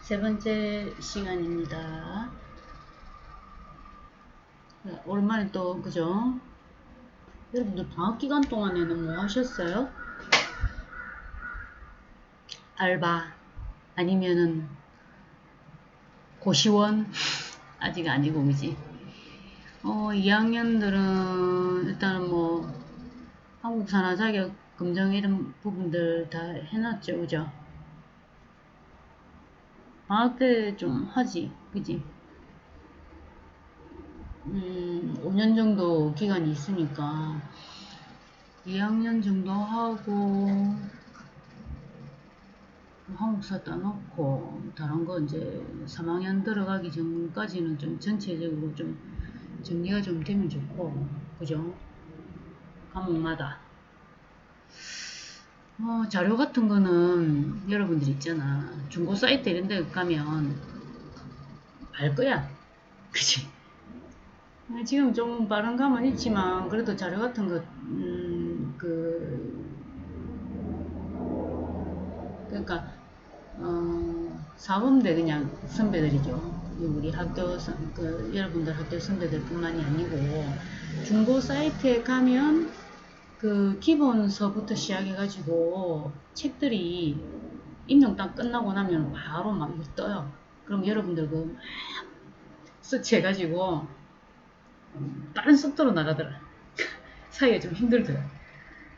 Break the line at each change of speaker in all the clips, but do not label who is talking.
세 번째 시간입니다. 오랜만에 또 그죠? 여러분들 방학 기간 동안에는 뭐 하셨어요? 알바 아니면은 고시원 아직 아니고 그지? 2학년들은 일단은 뭐 한국산하 자격 검정 이런 부분들 다 해놨죠, 그죠? 방학 때 좀 하지, 그지? 5년 정도 기간이 있으니까 2학년 정도 하고 한국사 따놓고 다른 거 이제 3학년 들어가기 전까지는 좀 전체적으로 좀 정리가 좀 되면 좋고, 그죠? 과목마다 자료 같은 거는 여러분들 있잖아, 중고 사이트 이런 데 가면 알 거야, 그치? 지금 좀 빠른 감은 있지만 그래도 자료 같은 거 그러니까 사범대 그냥 선배들이죠. 우리 학교 여러분들 학교 선배들 뿐만이 아니고 중고 사이트에 가면 그 기본서부터 시작해가지고 책들이 임용 딱 끝나고 나면 바로 막 떠요. 그럼 여러분들 그 막 서치해가지고 빠른 속도로 나가더라. 사이가 좀 힘들더라.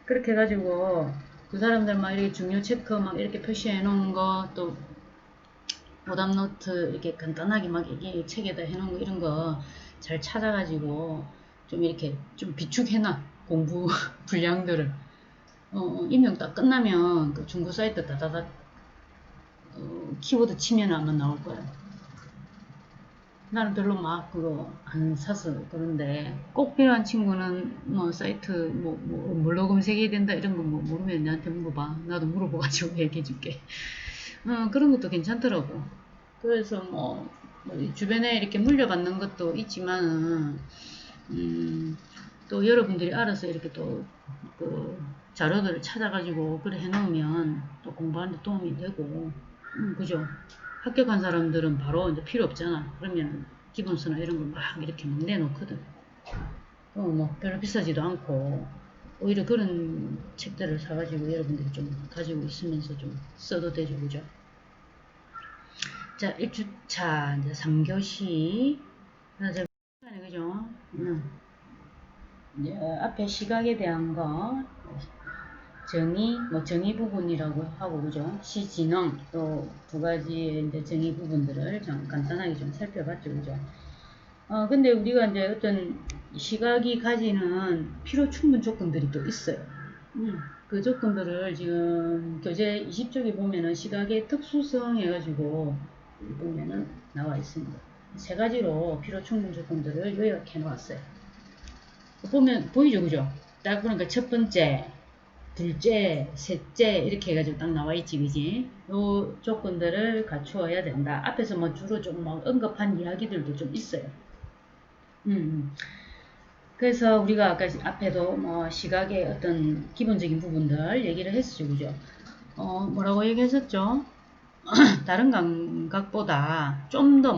그렇게 해가지고 그 사람들 막 이렇게 중요 체크 막 이렇게 표시해 놓은 거, 또 오답 노트 이렇게 간단하게 막 이게 책에다 해놓은 거 이런 거 잘 찾아가지고 좀 이렇게 좀 비축해놔, 공부 분량들을. 임명 딱 끝나면 그 중고 사이트 다다닥 키워드 치면 아마 나올 거야. 나는 별로 막 그거 안 사서 그런데 꼭 필요한 친구는 뭐 사이트 뭘로 검색해야 된다 이런 거 뭐 모르면 나한테 물어봐. 나도 물어봐가지고 얘기해 줄게. 그런 것도 괜찮더라고. 그래서 뭐 주변에 이렇게 물려받는 것도 있지만은 또 여러분들이 알아서 이렇게 또 그 자료들을 찾아가지고 그래 해놓으면 또 공부하는데 도움이 되고, 그죠? 합격한 사람들은 바로 이제 필요 없잖아. 그러면 기본서나 이런 걸 막 이렇게 막 내놓거든. 뭐 별로 비싸지도 않고 오히려 그런 책들을 사가지고 여러분들이 좀 가지고 있으면서 좀 써도 되죠, 그죠? 자, 1주차 이제 3교시 그죠? 이제 앞에 시각에 대한 거 정의 부분이라고 하고, 그죠? 시지능, 또 두 가지의 이제 정의 부분들을 좀 간단하게 좀 살펴봤죠, 그죠? 근데 우리가 이제 어떤 시각이 가지는 필요 충분 조건들이 또 있어요. 그 조건들을 지금 교재 20쪽에 보면은 시각의 특수성 해가지고 보면은 나와 있습니다. 세 가지로 필요 충분 조건들을 요약해 놓았어요. 보면 보이죠, 그죠? 딱 그러니까 첫 번째, 둘째, 셋째 이렇게 해가지고 딱 나와 있지, 그지? 요 조건들을 갖추어야 된다. 앞에서 뭐 주로 좀 뭐 언급한 이야기들도 좀 있어요. 그래서 우리가 아까 앞에도 뭐 시각의 어떤 기본적인 부분들 얘기를 했죠, 그죠? 뭐라고 얘기했었죠? 다른 감각보다 좀 더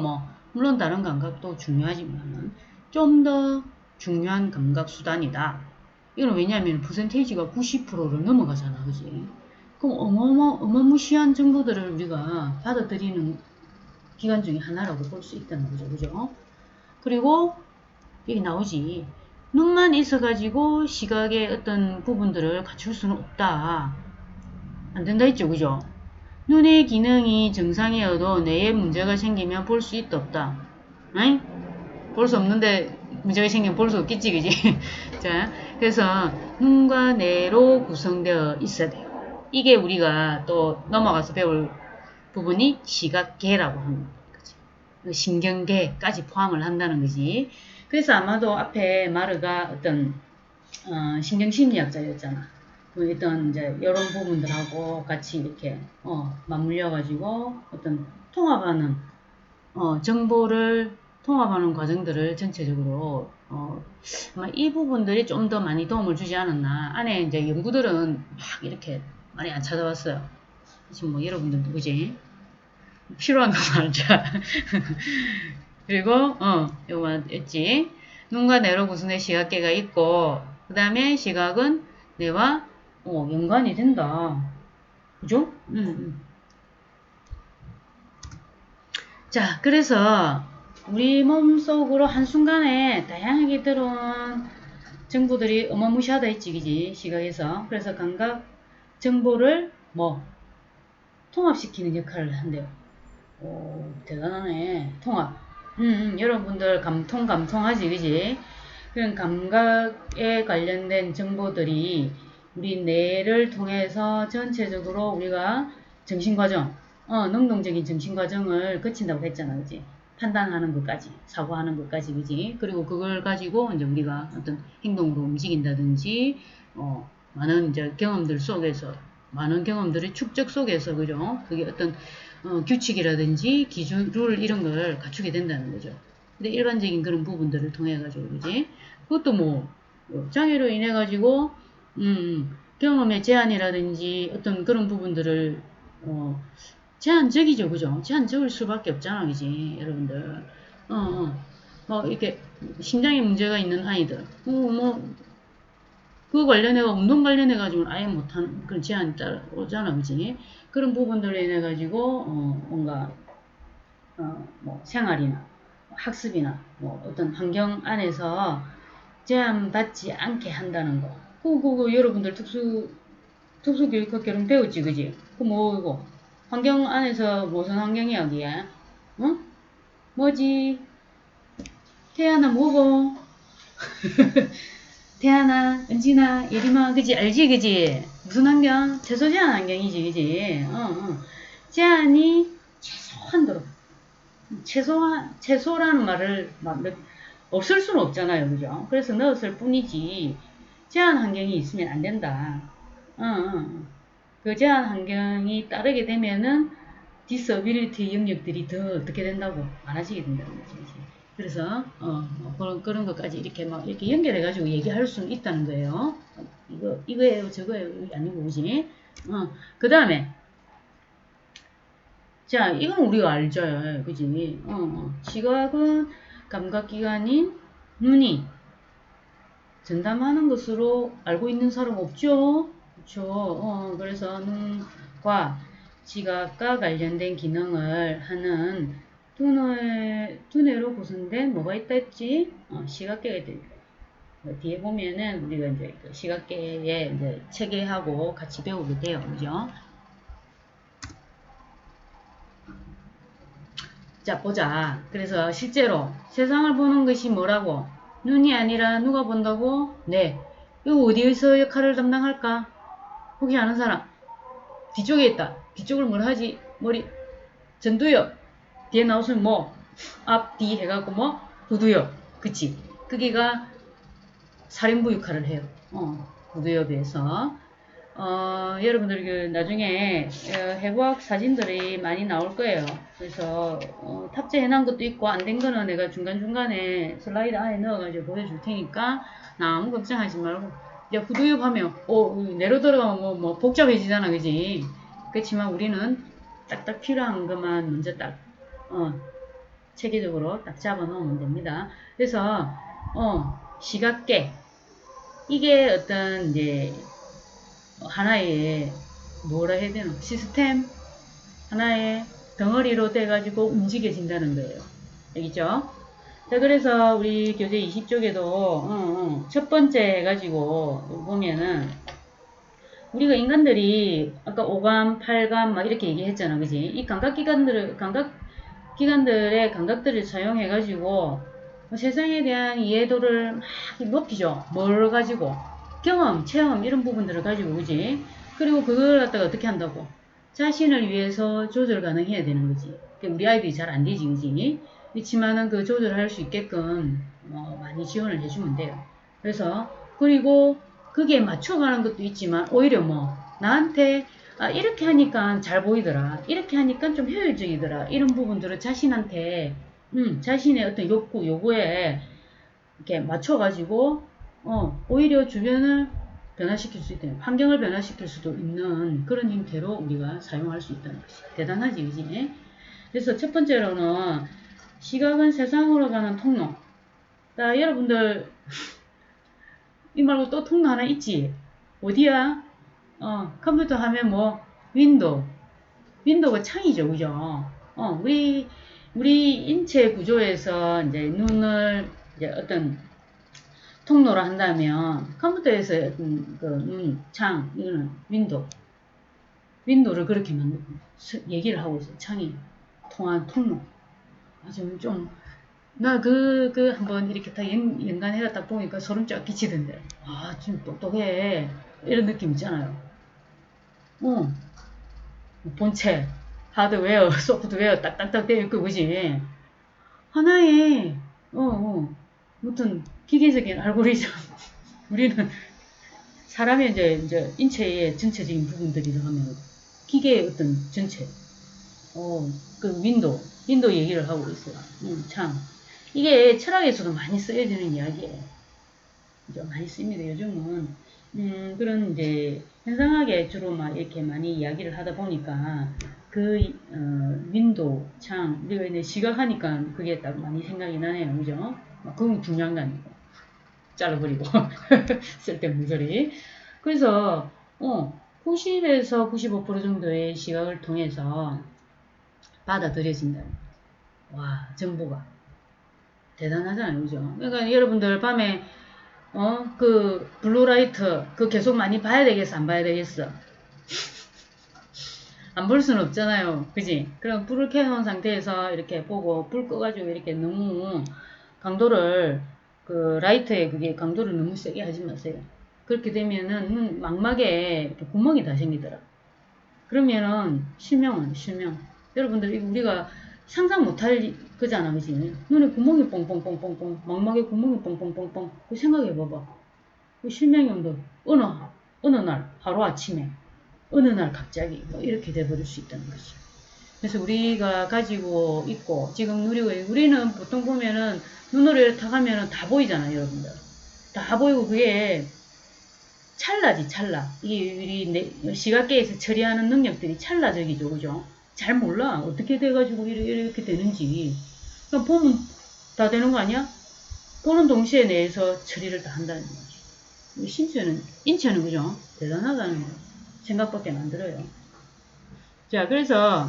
물론 다른 감각도 중요하지만 좀 더 중요한 감각 수단이다. 이건 왜냐하면 퍼센테이지가 90%를 넘어가잖아, 그지? 그럼 어마무시한 정보들을 우리가 받아들이는 기간 중에 하나라고 볼 수 있다는 거죠, 그죠? 그리고 여기 나오지. 눈만 있어가지고 시각의 어떤 부분들을 갖출 수는 없다. 안 된다 했죠, 그죠? 눈의 기능이 정상이어도 뇌에 문제가 생기면 볼 수 있다 없다. 응? 볼 수 없는데 문제가 생기면 볼 수 없겠지, 그지? 자, 그래서 눈과 뇌로 구성되어 있어야 돼요. 이게 우리가 또 넘어가서 배울 부분이 시각계라고 하는 거지. 신경계까지 포함을 한다는 거지. 그래서 아마도 앞에 마르가 어떤 신경심리학자였잖아. 어떤 이제 이런 부분들하고 같이 이렇게 맞물려 가지고 어떤 통합하는 정보를 통합하는 과정들을 전체적으로 아마 이 부분들이 좀 더 많이 도움을 주지 않았나. 안에 이제 연구들은 막 이렇게 많이 안 찾아왔어요. 지금 뭐 여러분들 누구지? 필요한 것만 알자. 그리고 요거 했지. 눈과 뇌로 구성된 시각계가 있고 그 다음에 시각은 뇌와 연관이 된다. 그죠? 자, 그래서 우리 몸속으로 한순간에 다양하게 들어온 정보들이 어마무시하다 했지, 그지? 시각에서. 그래서 감각 정보를 통합시키는 역할을 한대요. 오, 대단하네. 통합. 여러분들 감통하지, 그지? 그런 감각에 관련된 정보들이 우리 뇌를 통해서 전체적으로 우리가 정신과정, 능동적인 정신과정을 거친다고 했잖아, 그지? 판단하는 것까지, 사고하는 것까지, 그지? 그리고 그걸 가지고 이제 우리가 어떤 행동으로 움직인다든지, 많은 이제 경험들 속에서, 많은 경험들의 축적 속에서, 그죠? 그게 어떤 규칙이라든지 기준, 이런 걸 갖추게 된다는 거죠. 근데 일반적인 그런 부분들을 통해 가지고, 그지? 그것도 장애로 인해 가지고, 경험의 제한이라든지 어떤 그런 부분들을, 제한적이죠, 그죠? 제한적일 수밖에 없잖아, 그지? 여러분들. 이렇게, 심장에 문제가 있는 아이들, 그 관련해가 운동 관련해가지고 아예 못하는 그런 제한이 오잖아, 그지? 그런 부분들로 인해가지고, 뭔가, 생활이나 학습이나 어떤 환경 안에서 제한받지 않게 한다는 거. 그거 여러분들 특수교육학교는 배웠지, 그지? 그 이거? 환경 안에서 무슨 환경이야, 그게? 응? 뭐지? 태연아, 뭐고? 태연아, 은진아, 예림아, 그지? 알지, 그지? 무슨 환경? 최소 제한 환경이지, 그지? 제한이 최소한도로. 최소라는 말을 없을 수는 없잖아요, 그죠? 그래서 넣었을 뿐이지, 제한 환경이 있으면 안 된다. 그 제한 환경이 따르게 되면은 디서빌리티 영역들이 더 어떻게 된다고 많아지게 된다는 거지. 그래서 그런 것까지 이렇게 이렇게 연결해 가지고 얘기할 수는 있다는 거예요. 이거예요, 저거예요, 아니고, 그지? 그 다음에 자, 이건 우리가 알죠, 그지? 시각은 감각기관인 눈이 전담하는 것으로 알고 있는 사람 없죠? 그렇죠. 그래서 눈과 시각과 관련된 기능을 하는 두뇌로 구성된 뭐가 있다 했지? 시각계가 있다. 뒤에 보면은 우리가 이제 그 시각계의 이제 체계하고 같이 배우게 돼요. 그죠? 자, 보자. 그래서 실제로 세상을 보는 것이 뭐라고? 눈이 아니라 누가 본다고? 네. 이거 어디에서 역할을 담당할까? 혹시 아는 사람? 뒤쪽에 있다. 뒤쪽을 뭘 하지? 머리. 전두엽. 뒤에 나오시면 앞, 뒤 해갖고 부두엽. 그치? 그게가 살인부 역할을 해요. 부두엽에서. 여러분들 나중에 해부학 사진들이 많이 나올 거예요. 그래서 탑재해놓은 것도 있고 안 된 거는 내가 중간중간에 슬라이드 안에 넣어가지고 보여줄 테니까 아무 걱정하지 말고 이제 후두엽 하면 내로 들어가면 복잡해지잖아, 그지? 그렇지만 우리는 딱딱 필요한 것만 먼저 딱 체계적으로 딱 잡아 놓으면 됩니다. 그래서 시각계 이게 어떤 이제 하나의 뭐라 해야 되나 시스템 하나의 덩어리로 돼가지고 움직여진다는 거예요. 알겠죠? 자, 그래서 우리 교재 20쪽에도 첫 번째 해가지고 보면은 우리가 인간들이 아까 5감, 8감 막 이렇게 얘기했잖아, 그지? 이 감각기관들의 감각들을 사용해가지고 세상에 대한 이해도를 막 높이죠. 뭘 가지고? 경험, 체험 이런 부분들을 가지고, 그지? 그리고 그걸 갖다가 어떻게 한다고? 자신을 위해서 조절 가능해야 되는 거지. 우리 아이들이 잘 안 되지, 그지? 그렇지만은 그 조절할 수 있게끔 많이 지원을 해주면 돼요. 그래서 그리고 그게 맞춰가는 것도 있지만 오히려 나한테 이렇게 하니까 잘 보이더라. 이렇게 하니까 좀 효율적이더라. 이런 부분들을 자신한테 자신의 어떤 요구에 이렇게 맞춰가지고 오히려 주변을 변화시킬 수 있다. 환경을 변화시킬 수도 있는 그런 형태로 우리가 사용할 수 있다는 것이 대단하지, 그지? 그래서 첫 번째로는 시각은 세상으로 가는 통로. 자, 여러분들 이 말고 또 통로 하나 있지? 어디야? 컴퓨터 하면 뭐 윈도우. 윈도우가 창이죠, 그죠? 우리 인체 구조에서 이제 눈을 이제 어떤 통로로 한다면 컴퓨터에서 어떤 그 눈, 창, 이거는 윈도우. 윈도우를 그렇게 얘기를 하고 있어요. 창이 통한 통로. 좀, 나 한번 이렇게 다 연관해가 딱 보니까 소름 쫙 끼치던데. 좀 똑똑해. 이런 느낌 있잖아요. 본체, 하드웨어, 소프트웨어 딱딱딱 되어 있고, 그지? 하나의, 무슨 기계적인 알고리즘. 우리는 사람의 이제 인체의 전체적인 부분들이라 하면 기계의 어떤 전체. 그 윈도우 얘기를 하고 있어요. 참. 이게 철학에서도 많이 쓰여지는 이야기예요. 그죠? 많이 씁니다. 요즘은, 그런 이제, 현상학에 주로 막 이렇게 많이 이야기를 하다 보니까, 윈도우, 창, 우리가 이제 시각하니까 그게 딱 많이 생각이 나네요. 그죠? 그건 중요한 거 아니고. 잘라버리고. 쓸데없는 소리. 그래서, 90에서 95% 정도의 시각을 통해서 받아들여진다. 와, 정보가. 대단하잖아요. 그죠? 그러니까 여러분들 밤에, 그, 블루라이트, 그 계속 많이 봐야 되겠어? 안 봐야 되겠어? 안 볼 수는 없잖아요. 그지? 그럼 불을 켜놓은 상태에서 이렇게 보고, 불 꺼가지고 이렇게 너무 강도를, 그, 라이트에 그게 강도를 너무 세게 하지 마세요. 그렇게 되면은 망막에 이렇게 구멍이 다 생기더라. 그러면은 실명. 여러분들 우리가 상상 못할 거잖아, 그지? 눈에 구멍이 뻥뻥뻥뻥뻥, 망막에 구멍이 뻥뻥뻥뻥. 그 생각해봐봐. 그 실명형도 어느 날 하루 아침에 어느 날 갑자기 뭐 이렇게 돼버릴 수 있다는 거지. 그래서 우리가 가지고 있고 지금 누리고 우리는 보통 보면은 눈으로 이렇게 타가면은 다 보이잖아, 여러분들. 다 보이고 그게 찰나지, 찰나. 이게 우리 시각계에서 처리하는 능력들이 찰나적이죠, 그죠? 잘 몰라. 어떻게 돼가지고 이렇게 되는지. 그럼 보면 다 되는 거 아니야? 보는 동시에 내에서 처리를 다 한다는 거지. 인체는 그죠? 대단하다는 거. 생각밖에 안 들어요. 자, 그래서,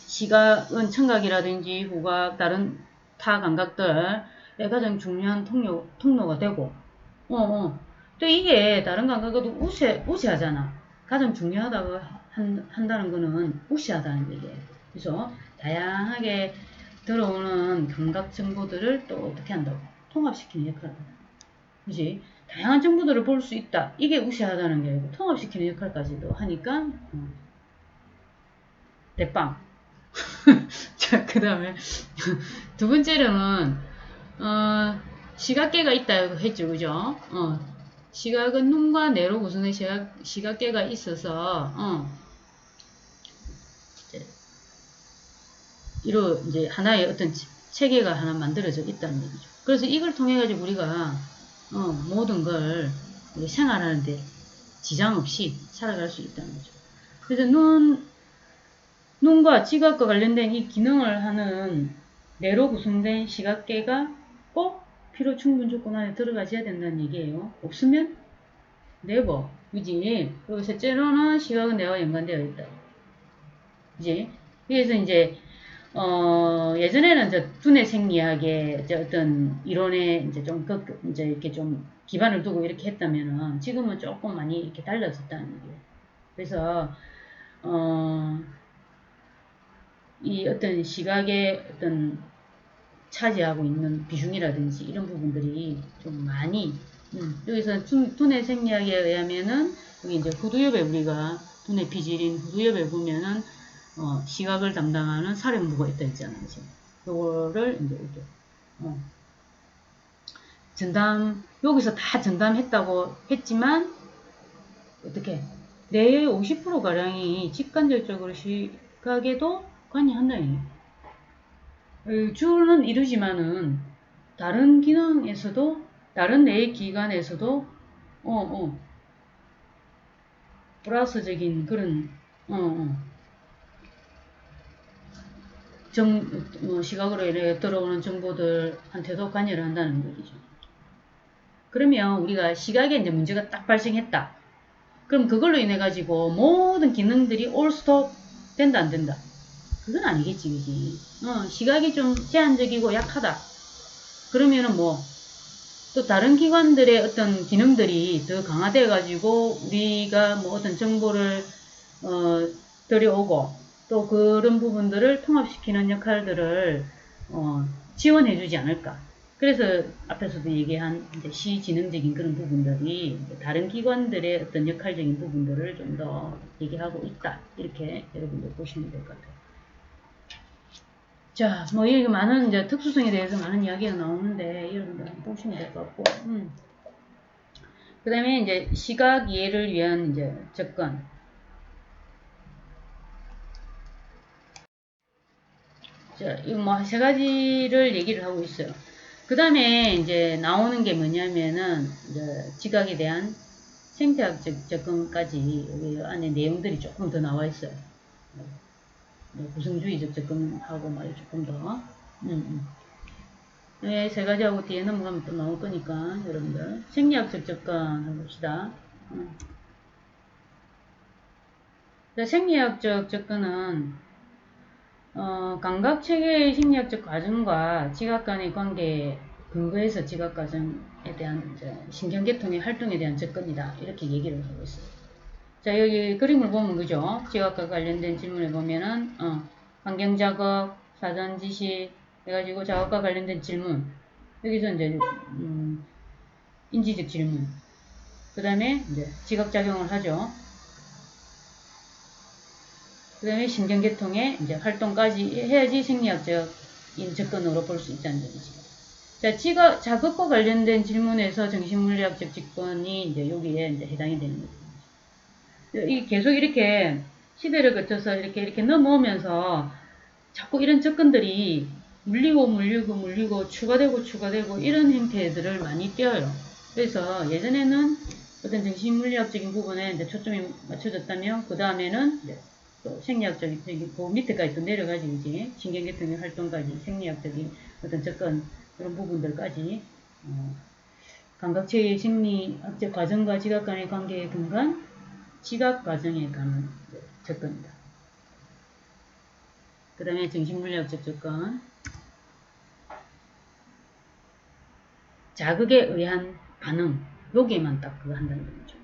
시각은 청각이라든지 후각, 다른 타 감각들의 가장 중요한 통로가 되고, 또 이게 다른 감각과도 우세하잖아. 가장 중요하다고 한다는 거는 우세하다는 얘기예요. 그래서 다양하게 들어오는 감각 정보들을 또 어떻게 한다고? 통합시키는 역할을 한다. 그지? 다양한 정보들을 볼 수 있다. 이게 우세하다는 게 아니고 통합시키는 역할까지도 하니까 대빵. 자, 그 다음에 두 번째로는 시각계가 있다 했죠, 그죠? 시각은 눈과 뇌로 구성된 시각계가 있어서 이제 하나의 어떤 체계가 하나 만들어져 있다는 얘기죠. 그래서 이걸 통해 가지고 우리가 모든 걸 생활하는데 지장 없이 살아갈 수 있다는 거죠. 그래서 눈과 지각과 관련된 이 기능을 하는 뇌로 구성된 시각계가 꼭 필요 충분 조건 안에 들어가셔야 된다는 얘기예요. 없으면 네버, 그지? 그리고 셋째로는 시각은 뇌와 연관되어 있다. 그지? 그래서 이제 예전에는 이제 두뇌 생리학의 어떤 이론에 이제 이제 이렇게 좀 기반을 두고 이렇게 했다면은 지금은 조금 많이 이렇게 달라졌다는 얘기예요. 그래서 이 어떤 시각의 어떤 차지하고 있는 비중이라든지 이런 부분들이 좀 많이 여기서 두뇌 생리학에 의하면은 여기 이제 후두엽에 우리가 두뇌 피질인 후두엽에 보면은 시각을 담당하는 사령부가 있다 했잖아요. 요거를 이제 이렇게 여기서 다 전담했다고 했지만 어떻게 뇌의 50%가량이 직간접적으로 시각에도 관여한다는 얘기예요. 주는 이루지만은 다른 기능에서도 다른 뇌의 기관에서도 플러스적인 그런 시각으로 인해 들어오는 정보들한테도 관여를 한다는 얘기죠. 그러면 우리가 시각에 이제 문제가 딱 발생했다. 그럼 그걸로 인해 가지고 모든 기능들이 올 스톱 된다 안 된다? 그건 아니겠지, 그지? 시각이 좀 제한적이고 약하다. 그러면은 뭐 또 다른 기관들의 어떤 기능들이 더 강화돼 가지고 우리가 뭐 어떤 정보를 들여오고 또 그런 부분들을 통합시키는 역할들을 지원해 주지 않을까. 그래서 앞에서도 얘기한 이제 시지능적인 그런 부분들이 다른 기관들의 어떤 역할적인 부분들을 좀 더 얘기하고 있다. 이렇게 여러분들 보시면 될 것 같아요. 자, 뭐, 이 많은, 이제, 특수성에 대해서 많은 이야기가 나오는데, 여러분들 한번 보시면 될 것 같고, 그 다음에 이제, 시각 이해를 위한, 이제, 접근. 자, 이 뭐, 세 가지를 얘기를 하고 있어요. 그 다음에, 이제, 나오는 게 뭐냐면은, 이제, 지각에 대한 생태학적 접근까지, 여기 안에 내용들이 조금 더 나와 있어요. 구성주의적 접근하고, 막, 조금 더. 네, 세 가지하고 뒤에 넘어가면 또 나올 거니까 여러분들 생리학적 접근 해봅시다. 생리학적 접근은 감각체계의 심리학적 과정과 지각 간의 관계에 근거해서 지각 과정에 대한 신경계통의 활동에 대한 접근이다. 이렇게 얘기를 하고 있어요. 자, 여기 그림을 보면 그죠? 지각과 관련된 질문을 보면은 환경자극, 사전지시 해가지고 자극과 관련된 질문. 여기서 이제 인지적 질문. 그 다음에 이제 지각작용을 하죠. 그 다음에 신경계통의 이제 활동까지 해야지 생리학적인 접근으로 볼 수 있다는 얘기죠. 자, 자극과 관련된 질문에서 정신물리학적 접근이 이제 여기에 이제 해당이 되는 거죠. 이 계속 이렇게 시대를 거쳐서 이렇게 넘어오면서 자꾸 이런 접근들이 물리고 추가되고 이런 형태들을 많이 띄어요. 그래서 예전에는 어떤 정신물리학적인 부분에 이제 초점이 맞춰졌다면 그 다음에는 또 생리학적인 그 밑에까지 또 내려가지고 이제 신경계통의 활동까지 생리학적인 어떤 접근 그런 부분들까지 감각체의 심리학적 과정과 지각 간의 관계에 근간 지각 과정에 관한 접근이다. 그 다음에 정신물리학적 접근 자극에 의한 반응 여기에만 딱 그거 한다는 거죠.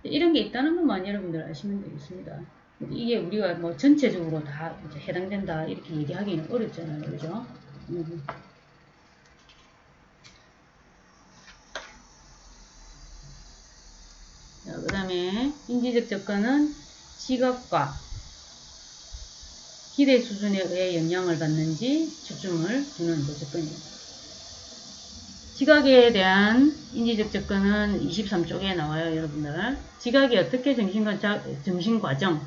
이런 게 있다는 것만 여러분들 아시면 되겠습니다. 이게 우리가 뭐 전체적으로 다 해당된다 이렇게 얘기하기는 어렵잖아요. 그죠? 그 다음에 인지적 접근은 시각과 기대 수준에 의해 영향을 받는지 초점을 두는 접근입니다. 지각에 대한 인지적 접근은 23쪽에 나와요, 여러분들. 지각이 어떻게 정신과정을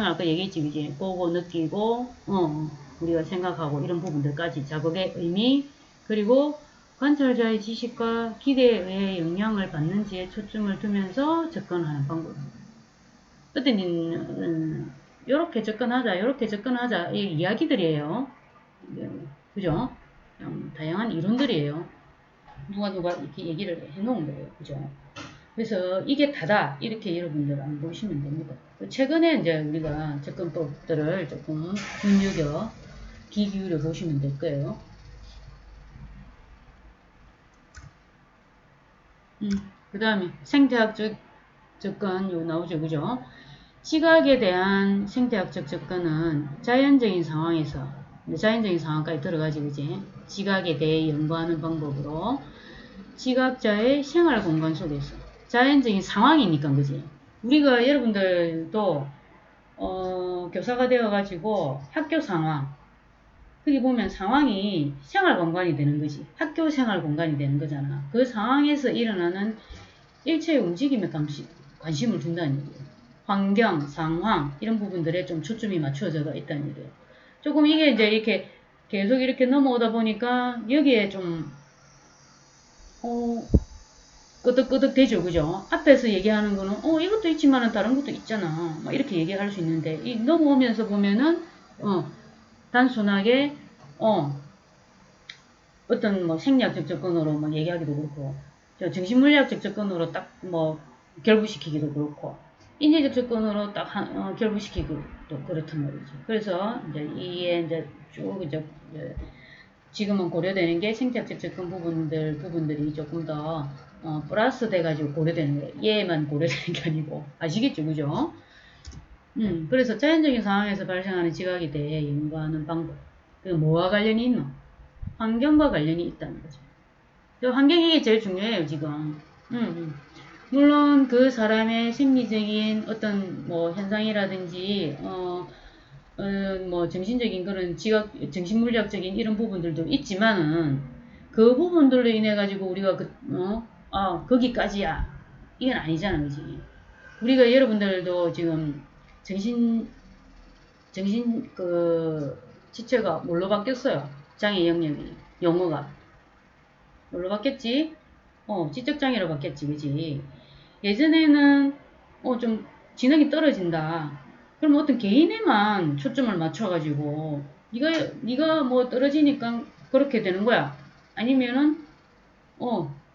아까 얘기했지, 그지? 보고, 느끼고, 우리가 생각하고 이런 부분들까지 자극의 의미, 그리고 관찰자의 지식과 기대에 의해 영향을 받는지에 초점을 두면서 접근하는 방법입니다. 어떤 요렇게 접근하자 이 이야기들이에요. 그죠? 다양한 이론들이에요. 누가 이렇게 얘기를 해놓은 거예요. 그죠? 그래서 이게 다다 이렇게 여러분들 안 보시면 됩니다. 최근에 이제 우리가 접근법들을 조금 눈여겨 귀 기울여 보시면 될 거예요. 그 다음에 생태학적 접근 요 나오죠. 그죠? 시각에 대한 생태학적 접근은 자연적인 상황까지 들어가지 그지? 시각에 대해 연구하는 방법으로 지각자의 생활 공간 속에서 자연적인 상황이니까 그지? 우리가 여러분들도 교사가 되어가지고 학교 상황 거기 보면 상황이 생활 공간이 되는 거지. 학교 생활 공간이 되는 거잖아. 그 상황에서 일어나는 일체의 움직임에 관심을 둔다는 얘기예요. 환경, 상황 이런 부분들에 좀 초점이 맞춰져 있다는 얘기예요. 조금 이게 이제 이렇게 계속 이렇게 넘어오다 보니까 여기에 좀 끄덕끄덕 되죠, 그죠? 앞에서 얘기하는 거는, 이것도 있지만은 다른 것도 있잖아. 막 이렇게 얘기할 수 있는데, 이 넘어오면서 보면은, 단순하게, 어떤 뭐 생리학적 접근으로 막 얘기하기도 그렇고, 정신물리학적 접근으로 딱 뭐 결부시키기도 그렇고, 인지적 접근으로 딱 결부시키기도 그렇단 말이지. 그래서 이제 이게 이제 쭉 이제 지금은 고려되는 게 생태학적 접근 부분들이 조금 더 플러스 돼가지고 고려되는 거예요. 얘만 고려되는 게 아니고. 아시겠죠? 그죠? 그래서 자연적인 상황에서 발생하는 지각에 대해 연구하는 방법. 그 뭐와 관련이 있노? 환경과 관련이 있다는 거죠. 환경이 이게 제일 중요해요, 지금. 물론 그 사람의 심리적인 어떤 뭐 현상이라든지 뭐 정신적인 그런 지각 정신물리학적인 이런 부분들도 있지만은 그 부분들로 인해 가지고 우리가 거기까지야 이건 아니잖아, 그지? 우리가 여러분들도 지금 정신 지체가 뭘로 바뀌었어요? 장애 영역이 영어가 뭘로 바뀌었지? 지적장애로 바뀌었지, 그지? 예전에는 좀 지능이 떨어진다. 그럼 어떤 개인에만 초점을 맞춰가지고 네가 뭐 떨어지니까 그렇게 되는 거야. 아니면은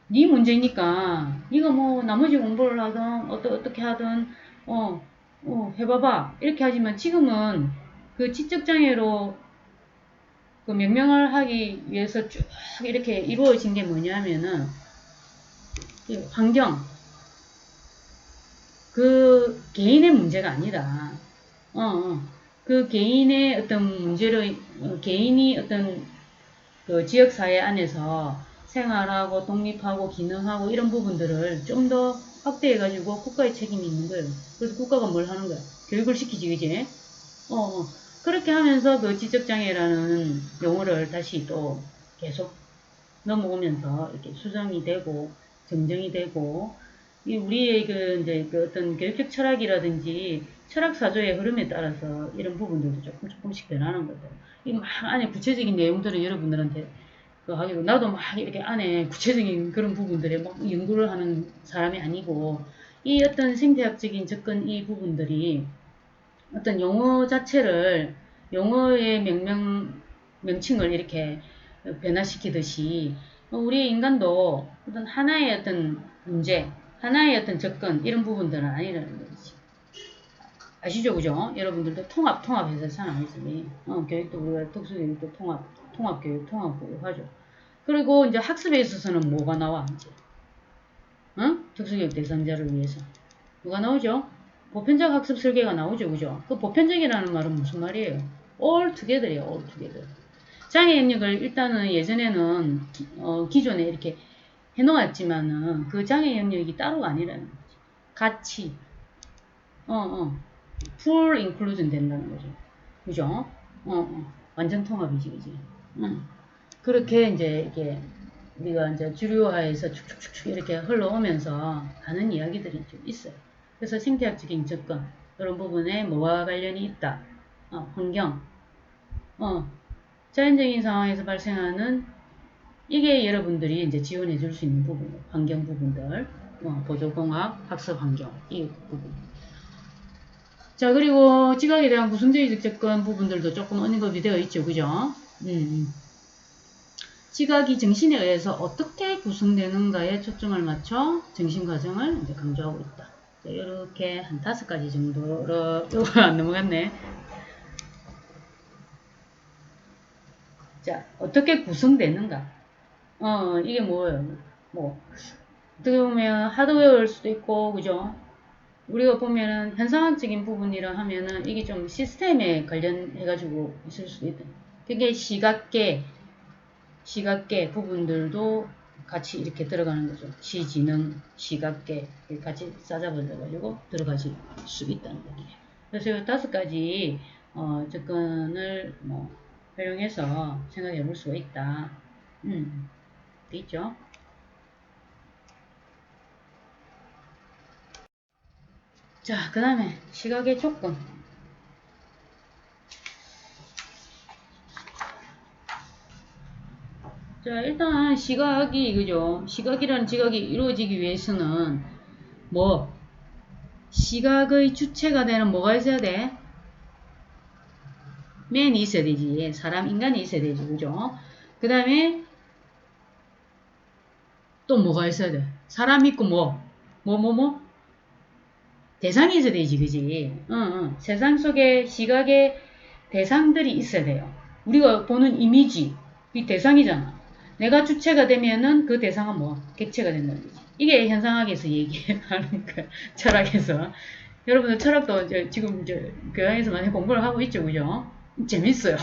네 문제니까 네가 뭐 나머지 공부를 하든 어떻게 하든 해봐봐 이렇게 하지만 지금은 그 지적장애로 그 명명을 하기 위해서 쭉 이렇게 이루어진 게 뭐냐면은 환경 그 개인의 문제가 아니다. 그 개인의 어떤 문제를 개인이 어떤 그 지역사회 안에서 생활하고 독립하고 기능하고 이런 부분들을 좀 더 확대해가지고 국가의 책임이 있는 거예요. 그래서 국가가 뭘 하는 거야? 교육을 시키지, 그지? 그렇게 하면서 그 지적장애라는 용어를 다시 또 계속 넘어오면서 이렇게 수정이 되고 정정이 되고 이 우리의 그 이제 그 어떤 교육적 철학이라든지 철학 사조의 흐름에 따라서 이런 부분들도 조금씩 변하는 거죠. 이 막 안에 구체적인 내용들을 여러분들한테 그 하기도 나도 막 이렇게 안에 구체적인 그런 부분들에 막 연구를 하는 사람이 아니고 이 어떤 생태학적인 접근 이 부분들이 어떤 용어 자체를 용어의 명칭을 이렇게 변화시키듯이 우리 인간도 어떤 하나의 어떤 문제, 하나의 어떤 접근 이런 부분들은 아니라는 거지. 아시죠, 그죠? 여러분들도 통합해서 살아야지. 교육도 우리가 특수교육도 통합교육 하죠. 그리고 이제 학습에 있어서는 뭐가 나와 이제, 특수교육 대상자를 위해서 누가 나오죠? 보편적 학습 설계가 나오죠, 그죠? 그 보편적이라는 말은 무슨 말이에요? all together이에요, all together. 장애 영역을 일단은 예전에는 기존에 이렇게 해놓았지만은 그 장애 영역이 따로가 아니라는 거지. 같이 full inclusion 된다는 거죠. 그죠? 완전 통합이지, 그지? 그렇게 이제 이렇게 우리가 이제 주류화해서 축축축축 이렇게 흘러오면서 하는 이야기들이 좀 있어요. 그래서 생태학적인 접근 이런 부분에 뭐와 관련이 있다. 환경, 자연적인 상황에서 발생하는 이게 여러분들이 이제 지원해 줄 수 있는 부분, 환경 부분들, 보조공학, 학습 환경 이 부분. 자, 그리고 지각에 대한 구성주의적 접근 부분들도 조금 언급이 되어 있죠, 그죠? 지각이 정신에 의해서 어떻게 구성되는가에 초점을 맞춰 정신과정을 이제 강조하고 있다. 이렇게 한 5가지 정도로, 이거 안 넘어갔네. 자, 어떻게 구성되는가? 이게 뭐예요? 어떻게 보면 하드웨어일 수도 있고, 그죠? 우리가 보면은 현상학적인 부분이라 하면은 이게 좀 시스템에 관련해가지고 있을 수도 있다. 그게 시각계 부분들도 같이 이렇게 들어가는 거죠. 시지능, 시각계 같이 싸잡아져가지고 들어가실 수 있다는 얘기예요. 그래서 이 5가지 접근을 활용해서 생각해 볼 수가 있다. 돼 있죠? 자, 그 다음에 시각의 조건. 자, 일단 시각이, 그죠? 시각이라는 지각이 이루어지기 위해서는 뭐 시각의 주체가 되는 뭐가 있어야 돼? 맨이 있어야 되지. 사람, 인간이 있어야 되지. 그죠? 그 다음에 또 뭐가 있어야 돼? 사람 있고 뭐? 대상이 있어야 되지. 그지? 세상 속에 시각의 대상들이 있어야 돼요. 우리가 보는 이미지, 이 대상이잖아. 내가 주체가 되면은 그 대상은 뭐? 객체가 된다는 거지. 이게 현상학에서 얘기하는 거, 철학에서. 여러분들 철학도 이제 지금 이제 교양에서 많이 공부를 하고 있죠. 그죠? 재밌어요.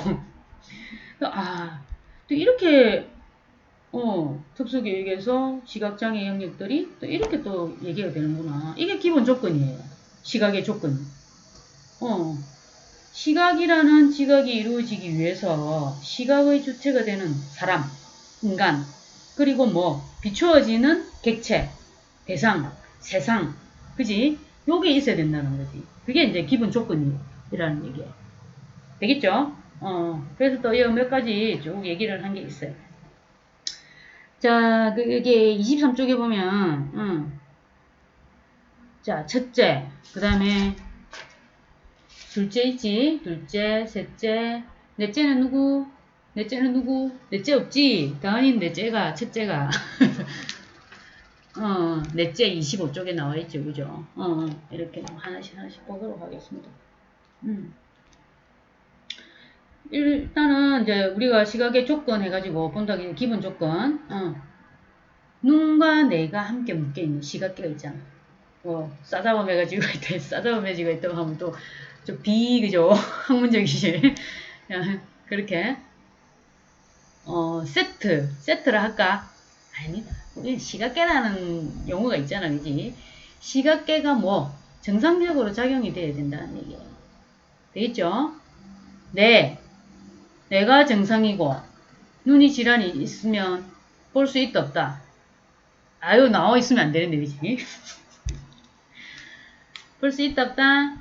또 이렇게, 특수교육에서 시각장애 영역들이 또 이렇게 또 얘기가 되는구나. 이게 기본 조건이에요. 시각의 조건. 시각이라는 지각이 이루어지기 위해서 시각의 주체가 되는 사람, 인간, 그리고 뭐 비추어지는 객체, 대상, 세상, 그지? 요게 있어야 된다는 거지. 그게 이제 기본 조건이라는 얘기예요. 되겠죠? 그래서 또 이 몇 가지 쭉 얘기를 한 게 있어요. 자, 이게 23쪽에 보면, 자, 첫째, 그 다음에 둘째 있지? 둘째, 셋째, 넷째는 누구? 넷째는 누구? 넷째 없지? 당연히 넷째가, 첫째가. 넷째 25쪽에 나와 있죠. 그죠? 이렇게 하나씩 보도록 하겠습니다. 일단은 이제 우리가 시각의 조건 해가지고 본다기 기본 조건, 눈과 뇌가 함께 묶여있는 시각계가 있잖아. 싸잡아매가지고 있다, 싸잡아매지고 있다고 하면 또 좀 그죠? 학문적이지. 그렇게 세트를 할까? 아니다. 우리 시각계라는 용어가 있잖아, 그지? 시각계가 뭐 정상적으로 작용이 돼야 된다는 얘기예요. 되겠죠? 뇌가 정상이고 눈이 질환이 있으면 볼 수 있다 없다. 아유, 나와 있으면 안 되는데, 그지? 볼 수 있다 없다.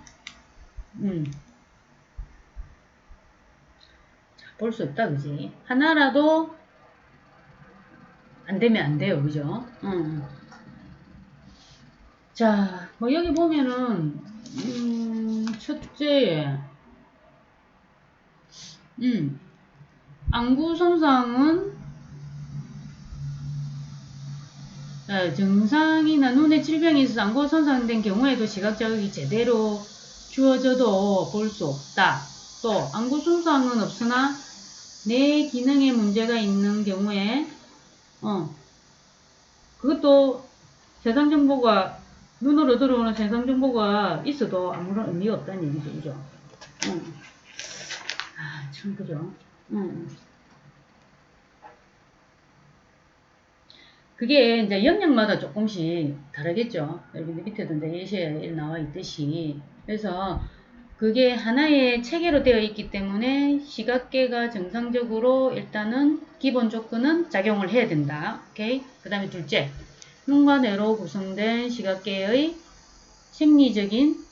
볼 수 없다, 그지? 하나라도 안 되면 안 돼요, 그죠? 자, 뭐 여기 보면은 첫째, 안구 손상은 증상이나 눈의 질병이 있어서 안구가 손상된 경우에도 시각 자극이 제대로 주어져도 볼 수 없다. 또 안구 손상은 없으나 뇌 기능에 문제가 있는 경우에 그것도 세상 정보가 눈으로 들어오는 세상 정보가 있어도 아무런 의미가 없다는 얘기죠. 그죠? 참 그죠? 그게 이제 영역마다 조금씩 다르겠죠. 여기 밑에도 이제 예시에 나와 있듯이. 그래서 그게 하나의 체계로 되어 있기 때문에 시각계가 정상적으로 일단은 기본 조건은 작용을 해야 된다. 오케이? 그 다음에 둘째, 눈과 뇌로 구성된 시각계의 생리적인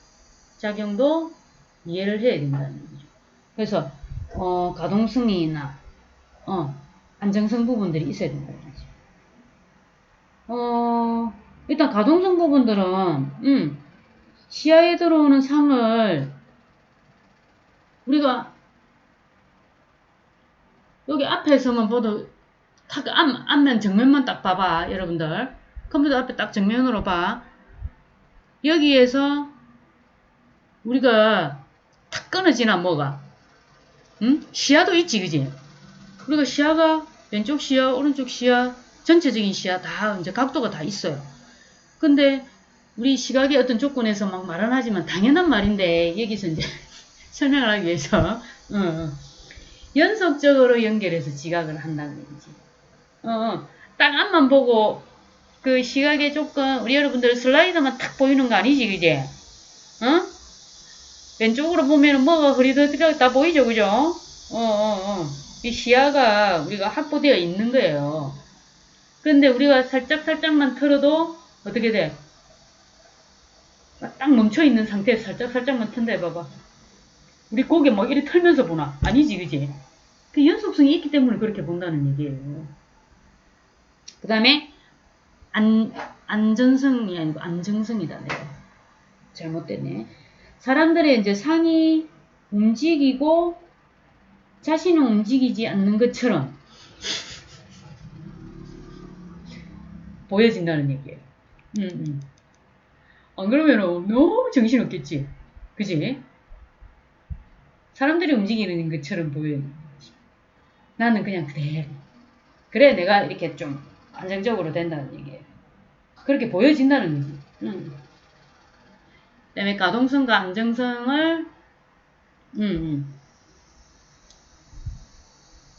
작용도 이해를 해야 된다는 거죠. 그래서 가동성이나 안정성 부분들이 있어야 된다는 거죠. 일단 가동성 부분들은 시야에 들어오는 상을 우리가 여기 앞에서만 봐도 탁 앞면 정면만 딱 봐봐. 여러분들 컴퓨터 앞에 딱 정면으로 봐. 여기에서 우리가 탁 끊어지나 뭐가 시야도 있지, 그지? 우리가 시야가 왼쪽 시야, 오른쪽 시야, 전체적인 시야 다 이제 각도가 다 있어요. 근데 우리 시각의 어떤 조건에서 막 말은 하지만 당연한 말인데 여기서 이제 설명을 하기 위해서 연속적으로 연결해서 지각을 한다는 얘기지. 딱 앞만 보고 그 시각의 조건 우리 여러분들 슬라이드만 딱 보이는 거 아니지, 그지? 왼쪽으로 보면은 뭐가 흐리듯하게 다 보이죠, 그죠? 이 시야가 우리가 확보되어 있는 거예요. 근데 우리가 살짝만 틀어도 어떻게 돼? 딱 멈춰있는 상태에서 살짝만 튼다 해봐봐. 우리 고개 막 이리 털면서 보나? 아니지, 그지? 그 연속성이 있기 때문에 그렇게 본다는 얘기예요. 그 다음에 안전성이 아니고 안정성이다. 내가 잘못됐네. 사람들의 이제 상이 움직이고 자신은 움직이지 않는 것처럼 보여진다는 얘기예요. 안 그러면 너무 정신없겠지. 그지? 사람들이 움직이는 것처럼 보여요. 나는 그냥 그대로. 그래 내가 이렇게 좀 안정적으로 된다는 얘기예요. 그렇게 보여진다는 얘기. 그 다음에 가동성과 안정성을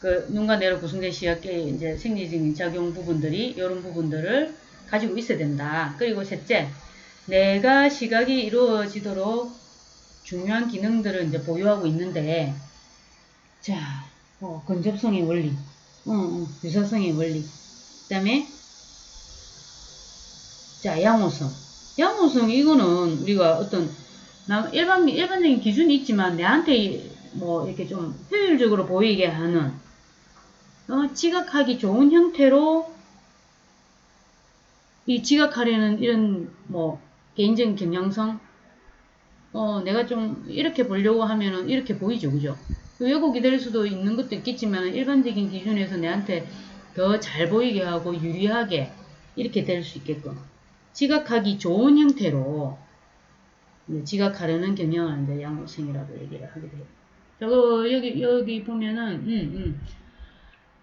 그 눈과 뇌로 구성된 시각계의 이제 생리적인 작용 부분들이 이런 부분들을 가지고 있어야 된다. 그리고 셋째, 내가 시각이 이루어지도록 중요한 기능들을 이제 보유하고 있는데, 자, 근접성의 원리, 유사성의 원리, 그 다음에 자, 양호성. 양호성 이거는 우리가 어떤 일반적인 기준이 있지만 내한테 뭐 이렇게 좀 효율적으로 보이게 하는 지각하기 좋은 형태로 이 지각하려는 이런 뭐 개인적인 경향성 내가 좀 이렇게 보려고 하면은 이렇게 보이죠, 그죠? 왜곡이 될 수도 있는 것도 있겠지만 일반적인 기준에서 내한테 더 잘 보이게 하고 유리하게 이렇게 될 수 있게끔 지각하기 좋은 형태로 지각하려는 경향을 이제 양호성이라고 얘기를 하게 돼요. 저거 여기 보면은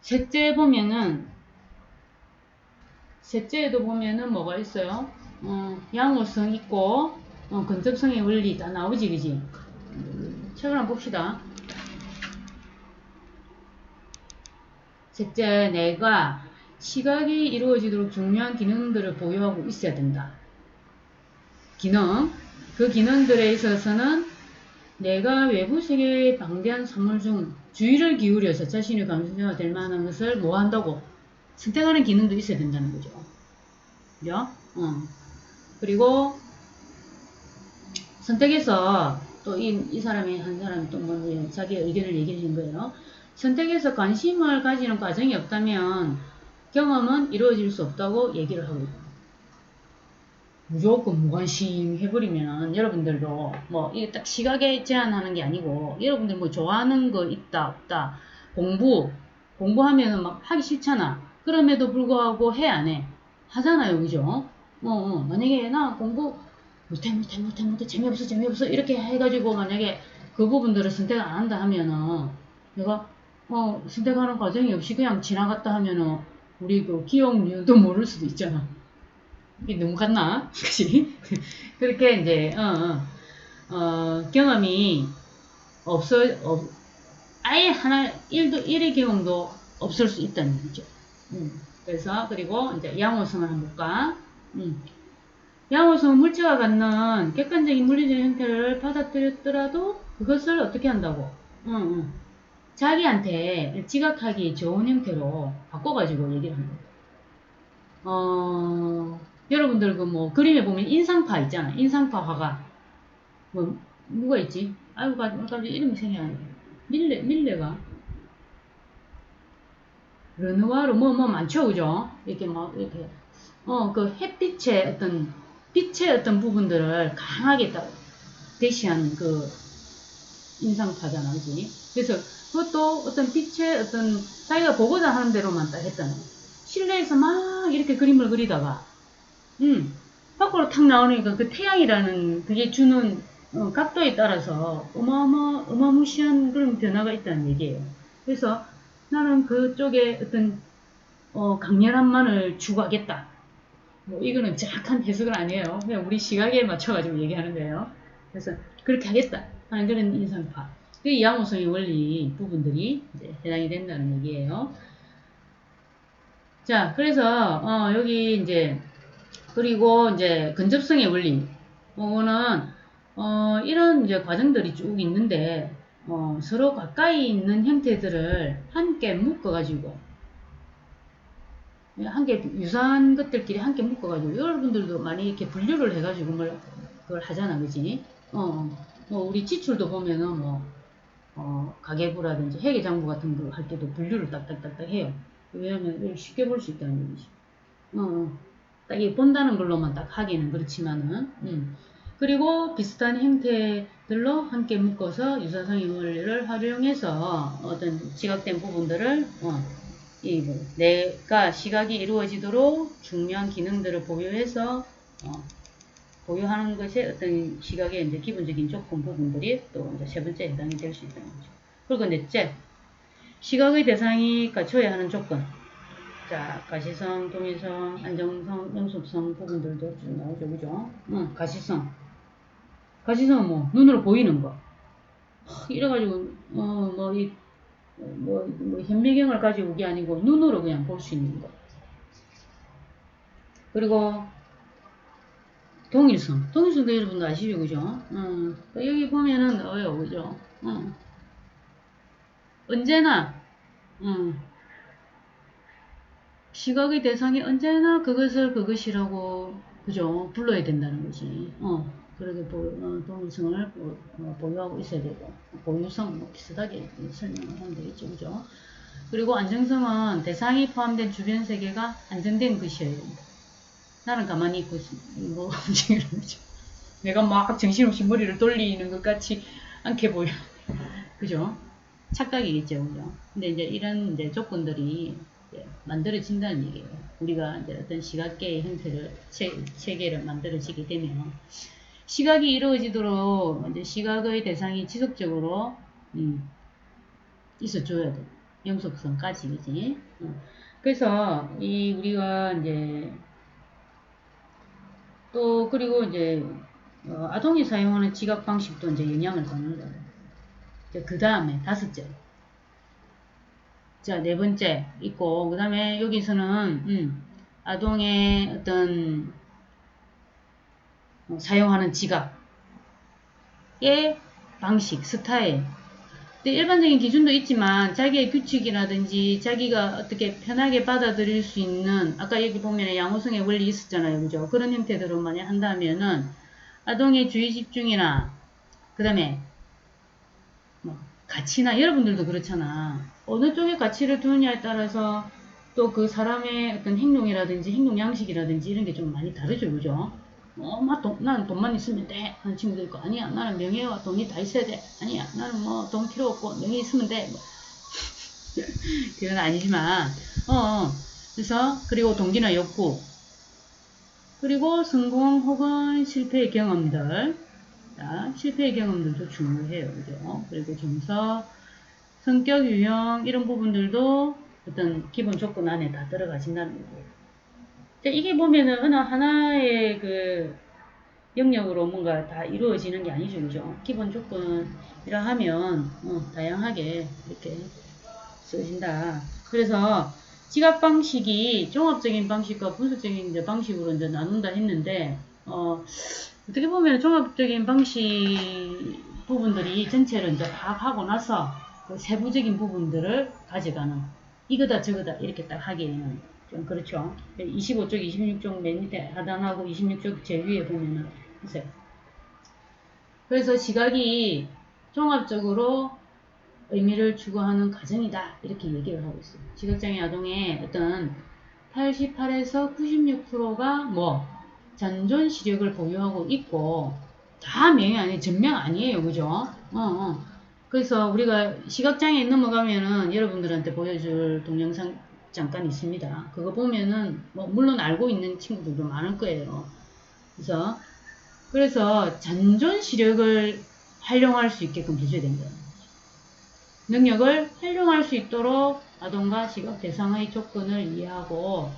셋째 보면은 셋째에도 보면은 뭐가 있어요? 양호성 있고 근접성의 원리 다 나오지, 그지? 책을 한번 봅시다. 셋째, 내가 시각이 이루어지도록 중요한 기능들을 보유하고 있어야 된다. 기능. 그 기능들에 있어서는 내가 외부 세계에 방대한 사물 중 주의를 기울여서 자신의 감수가 될 만한 것을 뭐 한다고? 선택하는 기능도 있어야 된다는 거죠. 그죠? 그리고 선택해서 또 이 사람이 한 사람이 또 뭐 자기 의견을 얘기해 준 거예요. 선택해서 관심을 가지는 과정이 없다면 경험은 이루어질 수 없다고 얘기를 하고 있고 무조건 무관심 해버리면 여러분들도 뭐 이게 딱 시각에 제한하는 게 아니고 여러분들 뭐 좋아하는 거 있다 없다 공부하면은 막 하기 싫잖아. 그럼에도 불구하고 해 안 해? 하잖아요, 그죠? 만약에 나 공부 못해 재미없어 이렇게 해가지고 만약에 그 부분들을 선택 안 한다 하면은 내가 선택하는 과정이 없이 그냥 지나갔다 하면은 우리 그 기억률도 모를 수도 있잖아. 이게 너무 같나? 그치? 그렇게 이제 경험이 아예 하나 1의 경험도 없을 수 있다는 얘기죠. 그래서 그리고 이제 양호성을 한번 볼까? 양호성은 물체가 갖는 객관적인 물리적 형태를 받아들였더라도 그것을 어떻게 한다고? 자기한테 지각하기 좋은 형태로 바꿔가지고 얘기를 하는 거예요. 여러분들 그 뭐 그림에 보면 인상파 있잖아. 인상파 화가. 뭐 누가 있지? 아이고 갑자기 이름이 생각이 안 나. 밀레가 르누아르 뭐 많죠, 그죠? 이렇게 막 이렇게 그 햇빛의 어떤 빛의 어떤 부분들을 강하게 대시한 그 인상파잖아, 그지? 그래서 그것도 어떤 빛의 어떤 자기가 보고자 하는 대로만 딱 했다는 거야. 실내에서 막 이렇게 그림을 그리다가 밖으로 탁 나오니까 그 태양이라는 그게 주는 각도에 따라서 어마무시한 그런 변화가 있다는 얘기예요. 그래서 나는 그쪽에 어떤 강렬함만을 추구하겠다. 뭐 이거는 정확한 해석은 아니에요. 그냥 우리 시각에 맞춰가지고 얘기하는 거예요. 그래서 그렇게 하겠다 하는 그런 인상파. 그 양호성의 원리 부분들이 이제 해당이 된다는 얘기예요. 자, 그래서 여기 이제 그리고 이제 근접성의 원리. 이거는 이런 이제 과정들이 쭉 있는데 서로 가까이 있는 형태들을 함께 묶어가지고 함께 유사한 것들끼리 함께 묶어가지고 여러분들도 많이 이렇게 분류를 해가지고 그걸 하잖아, 그지? 뭐 우리 지출도 보면은 가계부라든지 회계장부 같은 거 할 때도 분류를 딱딱딱딱 해요. 왜냐면 쉽게 볼 수 있다는 얘기지. 딱 이 본다는 걸로만 딱 하기는 그렇지만은, 그리고 비슷한 형태들로 함께 묶어서 유사성의 원리를 활용해서 어떤 지각된 부분들을, 내가 시각이 이루어지도록 중요한 기능들을 보유해서, 보유하는 것이 어떤 시각의 이제 기본적인 조건 부분들이 또 이제 세 번째 해당이 될 수 있다는 거죠. 그리고 넷째, 시각의 대상이 갖춰야 하는 조건. 자, 가시성, 동일성, 안정성, 영속성 부분들도 쭉 나오죠, 그죠? 가시성. 가시성은 뭐, 눈으로 보이는 거. 이래가지고, 현미경을 가지고 오게 아니고, 눈으로 그냥 볼 수 있는 거. 그리고, 동일성. 동일성도 여러분도 아시죠, 그죠? 여기 보면은 나와요, 그죠? 언제나, 시각의 대상이 언제나 그것을 그것이라고, 그죠? 불러야 된다는 거지. 그렇게 동일성을 보유하고 있어야 되고, 보유성 뭐 비슷하게 설명을 하면 되겠죠, 그죠? 그리고 안정성은 대상이 포함된 주변 세계가 안정된 것이어야 된다. 나는 가만히 있고, 뭐, 움직이는 거죠. 내가 막 정신없이 머리를 돌리는 것 같이 않게 보여. 그죠? 착각이겠죠, 그죠? 근데 이제 이런 이제 조건들이 만들어진다는 얘기예요. 우리가 이제 어떤 시각계의 형태를, 체계를 만들어지게 되면, 시각이 이루어지도록 이제 시각의 대상이 지속적으로, 있어줘야 돼. 영속성까지, 그지? 그래서, 우리가 이제, 또, 그리고 이제, 아동이 사용하는 지각 방식도 이제 영향을 받는 거예요. 그 다음에, 다섯째. 자, 네 번째 있고, 그 다음에 여기서는, 아동의 어떤, 사용하는 지각의 방식, 스타일. 근데 일반적인 기준도 있지만, 자기의 규칙이라든지, 자기가 어떻게 편하게 받아들일 수 있는, 아까 여기 보면 양호성의 원리 있었잖아요. 그죠? 그런 형태들을 많이 한다면은, 아동의 주의 집중이나, 그 다음에, 가치나, 여러분들도 그렇잖아. 어느 쪽에 가치를 두느냐에 따라서 또 그 사람의 어떤 행동이라든지 행동 양식이라든지 이런 게 좀 많이 다르죠, 그죠? 나는 돈만 있으면 돼 하는 친구도 있고, 아니야, 나는 명예와 돈이 다 있어야 돼. 아니야, 나는 뭐 돈 필요 없고 명예 있으면 돼. 뭐. 그건 아니지만, 그래서 그리고 동기나 욕구, 그리고 성공 혹은 실패의 경험들, 자, 실패의 경험들도 중요해요, 그죠? 그리고 정서, 성격 유형 이런 부분들도 어떤 기본 조건 안에 다 들어가신다는 거고. 이게 보면은 어느 하나의 그 영역으로 뭔가 다 이루어지는 게 아니죠, 그죠? 기본 조건이라 하면 다양하게 이렇게 써진다. 그래서 지각 방식이 종합적인 방식과 분석적인 이제 방식으로 이제 나눈다 했는데 어떻게 보면 종합적인 방식 부분들이 전체를 이제 파악하고 나서 그 세부적인 부분들을 가져가는 이거다 저거다 이렇게 딱 하기에는 좀 그렇죠. 25쪽, 26쪽 맨 밑에 하단하고 26쪽 제일 위에 보면은 보세요. 그래서 시각이 종합적으로 의미를 추구하는 과정이다 이렇게 얘기를 하고 있어요. 시각장애 아동의 어떤 88에서 96%가 뭐 잔존 시력을 보유하고 있고 다 명이 아니에요. 전명 아니에요. 그죠? 그래서 우리가 시각장애에 넘어가면은 여러분들한테 보여줄 동영상 잠깐 있습니다. 그거 보면은 뭐 물론 알고 있는 친구들도 많을 거예요. 그래서 잔존 시력을 활용할 수 있게끔 해줘야 된다. 능력을 활용할 수 있도록 아동과 시각 대상의 조건을 이해하고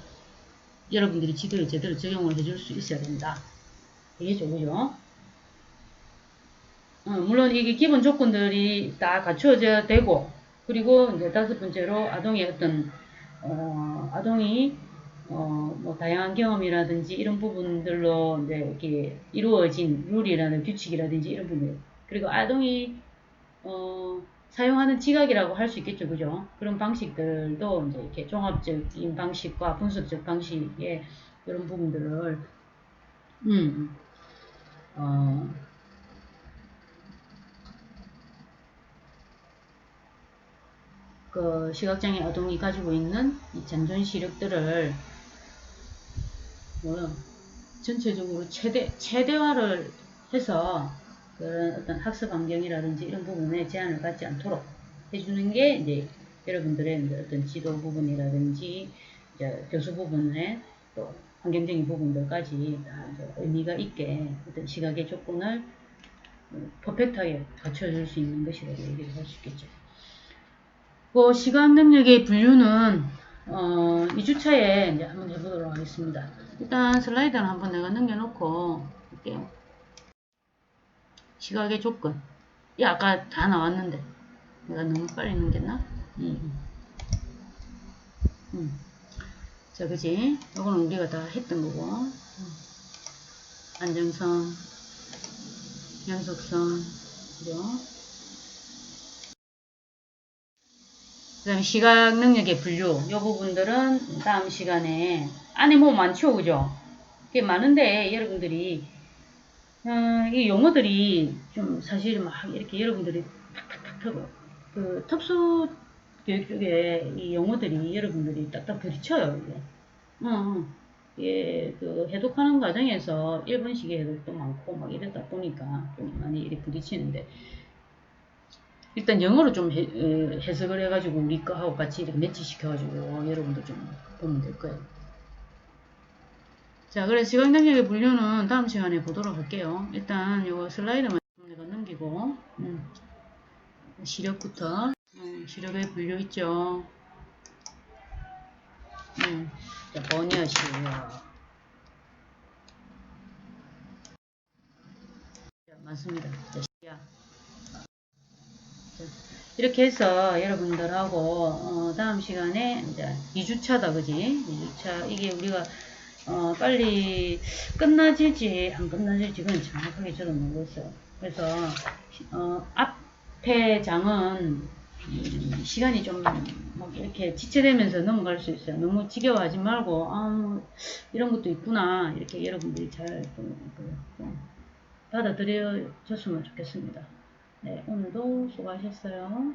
여러분들이 지도를 제대로 적용을 해줄 수 있어야 된다. 이게죠, 그죠? 물론 이게 기본 조건들이 다 갖추어져야 되고, 그리고 이제 다섯 번째로 아동의 어떤, 아동이, 뭐 다양한 경험이라든지 이런 부분들로 이제 이렇게 이루어진 룰이라는 규칙이라든지 이런 부분들. 그리고 아동이, 사용하는 지각이라고 할 수 있겠죠, 그죠? 그런 방식들도 이제 이렇게 종합적인 방식과 분석적 방식의 이런 부분들을, 어, 그 시각장애 아동이 가지고 있는 이 잔존 시력들을 뭐요? 전체적으로 최대화를 해서 그런 어떤 학습 환경이라든지 이런 부분에 제한을 받지 않도록 해주는 게 이제 여러분들의 이제 어떤 지도 부분이라든지 이제 교수 부분에 또 환경적인 부분들까지 다 이제 의미가 있게 어떤 시각의 조건을 퍼펙트하게 갖춰줄 수 있는 것이라고 얘기를 할 수 있겠죠. 그 시각 능력의 분류는 2주차에 이제 한번 해보도록 하겠습니다. 일단 슬라이드를 한번 내가 넘겨놓고 볼게요. 시각의 조건. 이 아까 다 나왔는데 내가 너무 빨리 넘겼나? 자, 그지? 이거는 우리가 다 했던 거고. 안정성, 연속성, 그죠? 그 다음에 시각 능력의 분류. 이 부분들은 다음 시간에 안에 뭐 많죠, 그죠? 꽤 많은데 여러분들이 이 용어들이 좀 사실 막 이렇게 여러분들이 탁탁탁 하고 그 특수 교육 쪽에 이 용어들이 여러분들이 딱딱 부딪혀요, 이게. 예, 그 해독하는 과정에서 일본식의 해독도 많고 막 이러다 보니까 좀 많이 이렇게 부딪히는데 일단 영어로 좀 해석을 해가지고 우리 거하고 같이 이렇게 매치시켜가지고 여러분들 좀 보면 될 거예요. 자, 그래서 시각 능력의 분류는 다음 시간에 보도록 할게요. 일단 이거 슬라이드만 내가 넘기고 시력부터 시력의 분류 있죠. 자, 번여 시력. 자, 맞습니다. 자, 시야. 이렇게 해서 여러분들하고 다음 시간에 이제 2주차다 그지? 2주차 이게 우리가 빨리 끝나질지 안 끝나질지 그건 정확하게 저는 모르겠어요. 그래서 앞에 장은 시간이 좀 막 이렇게 지체되면서 넘어갈 수 있어요. 너무 지겨워하지 말고 뭐 이런 것도 있구나 이렇게 여러분들이 잘 받아들여졌으면 좋겠습니다. 네, 오늘도 수고하셨어요.